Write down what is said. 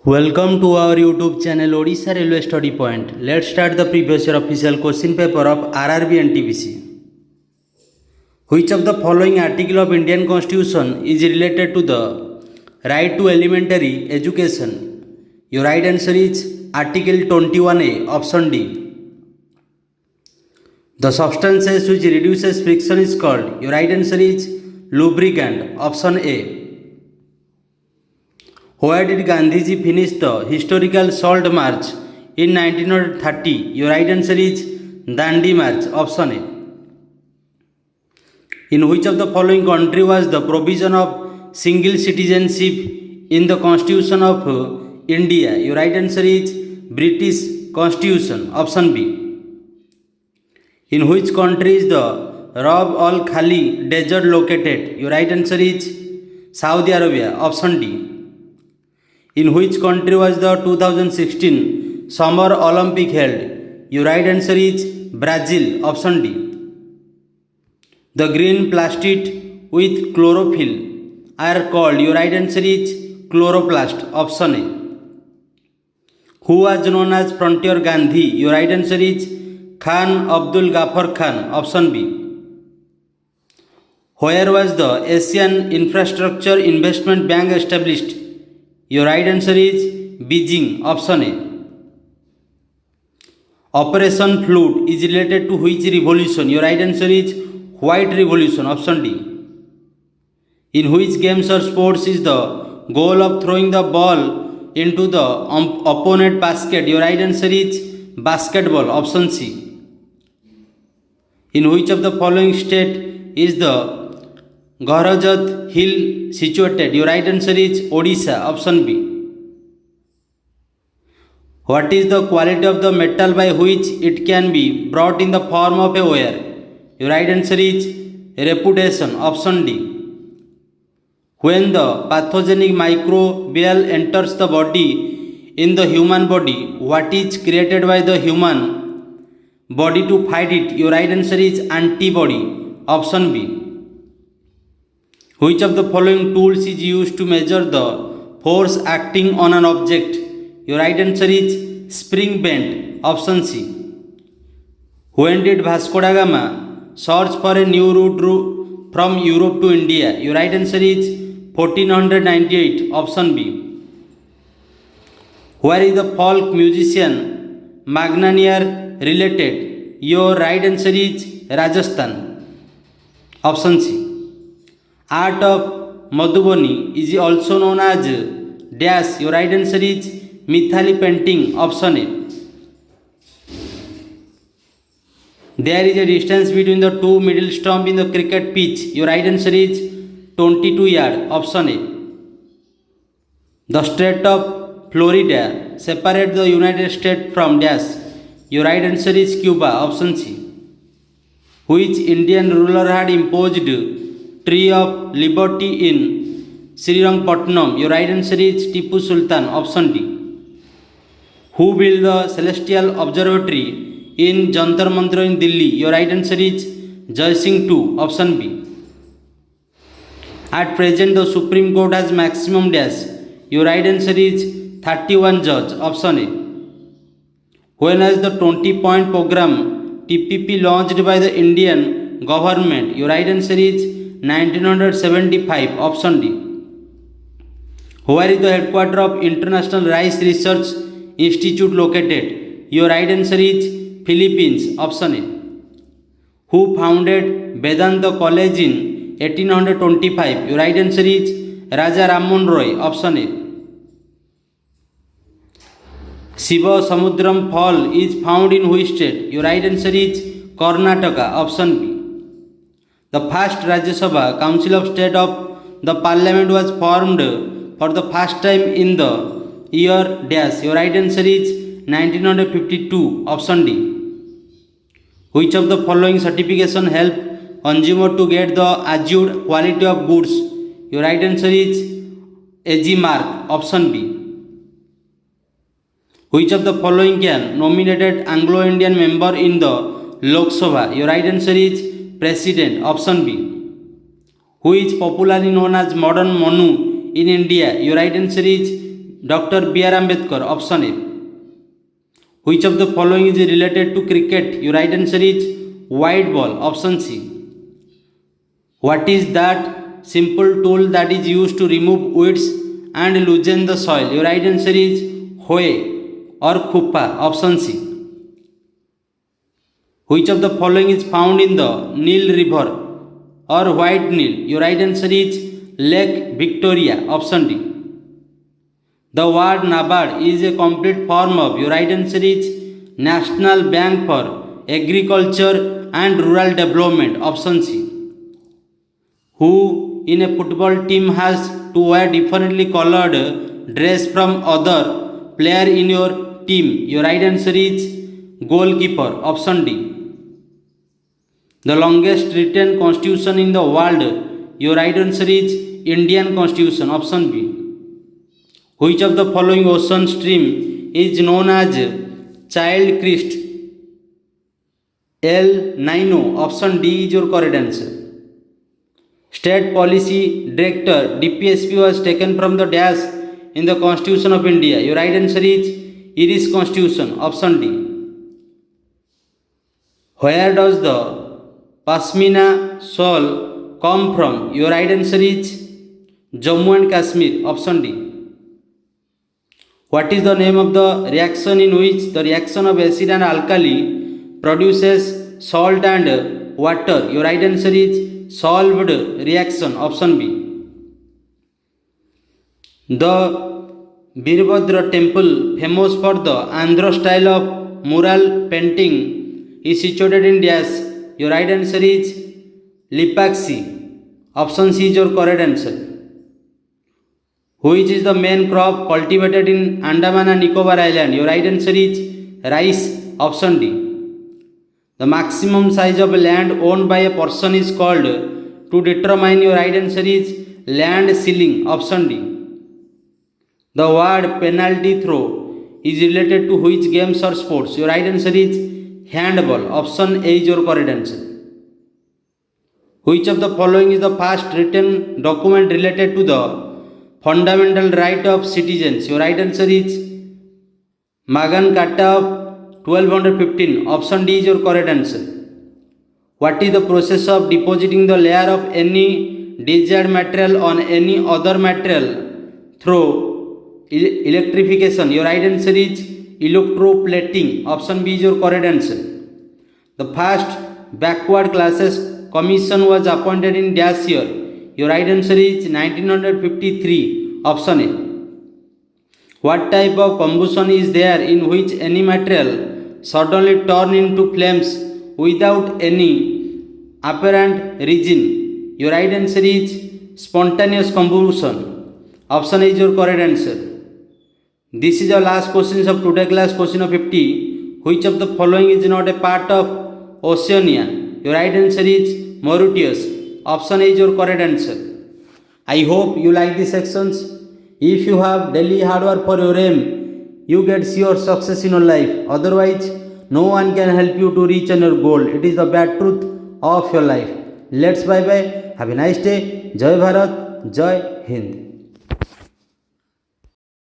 Welcome to our YouTube channel Odisha Railway Study Point. Let's start the previous year official question paper of RRB and TBC. Which of the following article of Indian Constitution is related to the right to elementary education? Your right answer is Article 21A, option D. The substances which reduces friction is called. Your right answer is lubricant, option A. Where did Gandhiji finish the historical Salt March in 1930? Your right answer is Dandi March, option A. In which of the following country was the provision of single citizenship in the Constitution of India? Your right answer is British Constitution, option B. In which country is the Rab al Khali desert located? Your right answer is Saudi Arabia, option D. In which country was the 2016 Summer Olympic held? Your right answer is Brazil, option D. The green plastid with chlorophyll are called. Your right answer is chloroplast, option A. Who was known as Frontier Gandhi? Your right answer is Khan Abdul Ghaffar Khan, option B. Where was the Asian Infrastructure Investment Bank established? Your right answer is Beijing, option A. Operation Flood is related to which revolution? Your right answer is White Revolution, option D. In which games or sports is the goal of throwing the ball into the opponent basket? Your right answer is basketball, option C. In which of the following state is the Gharazat hill situated? Your right answer is Odisha, option B. What is the quality of the metal by which it can be brought in the form of a wire? Your right answer is reputation, option D. When the pathogenic microbial enters the body in the human body, what is created by the human body to fight it? Your right answer is antibody, option B. Which of the following tools is used to measure the force acting on an object? Your right answer is spring bend, option C. When did Vasco da Gama search for a new route from Europe to India? Your right answer is 1498, option B. Where is the folk musician Magnaniar related? Your right answer is Rajasthan, option C. Art of Madhubani is also known as dash. Your right answer is Mithali painting, option A. There is a distance between the two middle stumps in the cricket pitch. Your right answer is 22 yards, option A. The state of Florida separates the United States from dash. Your right answer is Cuba, option C. Which Indian ruler had imposed Tree of Liberty in Srirangpatnam? Your right answer is Tipu Sultan, option D. Who built the Celestial Observatory in Jantar Mantar in Delhi? Your right answer is Jai Singh II, option B. At present, the Supreme Court has maximum dash. Your right answer is 31 judge, option A. When was the 20-point program TPP launched by the Indian government? Your right answer is 1975, option D. Where is the headquarters of International Rice Research Institute located? Your right answer is Philippines, option A. Who founded Vedanta College in 1825? Your right answer is Raja Rammohn Roy, option A. Shiva Samudram Fall is found in which state? Your right answer is Karnataka, option B. The first Rajya Sabha Council of State of the Parliament was formed for the first time in the year dash. Your right answer is 1952, option D. Which of the following certification help consumer to get the assured quality of goods? Your right answer is AG Mark, option B. Which of the following can nominated Anglo-Indian member in the Lok Sabha? Your right answer is President, option B. Who is popularly known as modern Manu in India? Your right answer is Dr. B.R. Ambedkar. Option A. Which of the following is related to cricket? Your right answer is white ball. Option C. What is that simple tool that is used to remove weeds and loosen the soil? Your right answer is hoe or khupa. Option C. Which of the following is found in the Nile River or White Nile? Your right answer is Lake Victoria. Option D. The word NABARD is a complete form of. Your right answer is National Bank for Agriculture and Rural Development. Option C. Who in a football team has to wear differently colored dress from other player in your team? Your right answer is goalkeeper. Option D. The longest written constitution in the world? Your right answer is Indian Constitution. Option B. Which of the following ocean stream is known as Child Christ? El Nino. Option D is your correct answer. State Policy Director DPSP was taken from the dash in the Constitution of India. Your right answer is Irish Constitution. Option D. Where does the Pashmina shawl come from? Your right answer is Jammu and Kashmir. Option D. What is the name of the reaction in which the reaction of acid and alkali produces salt and water? Your right answer is solved reaction. Option B. The Veerbhadra temple, famous for the Andhra style of mural painting, is situated in dash. Your right answer is Lipaksi. Option C is your correct answer. Which is the main crop cultivated in Andaman and Nicobar Island? Your right answer is rice. Option D. The maximum size of land owned by a person is called. To determine, your right answer is land ceiling. Option D. The word penalty throw is related to which games or sports? Your right answer is handball. Option A is your correct answer. Which of the following is the first written document related to the fundamental right of citizens? Your right answer is Magna Carta of 1215. Option D is your correct answer. What is the process of depositing the layer of any desired material on any other material through electrification? Your right answer is electroplating. Option B is your correct answer. The first backward classes commission was appointed in dash year? Your right answer is 1953. Option A. What type of combustion is there in which any material suddenly turn into flames without any apparent reason? Your right answer is spontaneous combustion. Option A is your correct answer. This is your last questions of today class, question of 50. Which of the following is not a part of Oceania? Your right answer is Mauritius. Option A is your correct answer. I hope you like these sections. If you have daily hard work for your aim, you get sure success in your life. Otherwise, no one can help you to reach your goal. It is the bad truth of your life. Let's bye bye. Have a nice day. Jai Bharat. Jai Hind.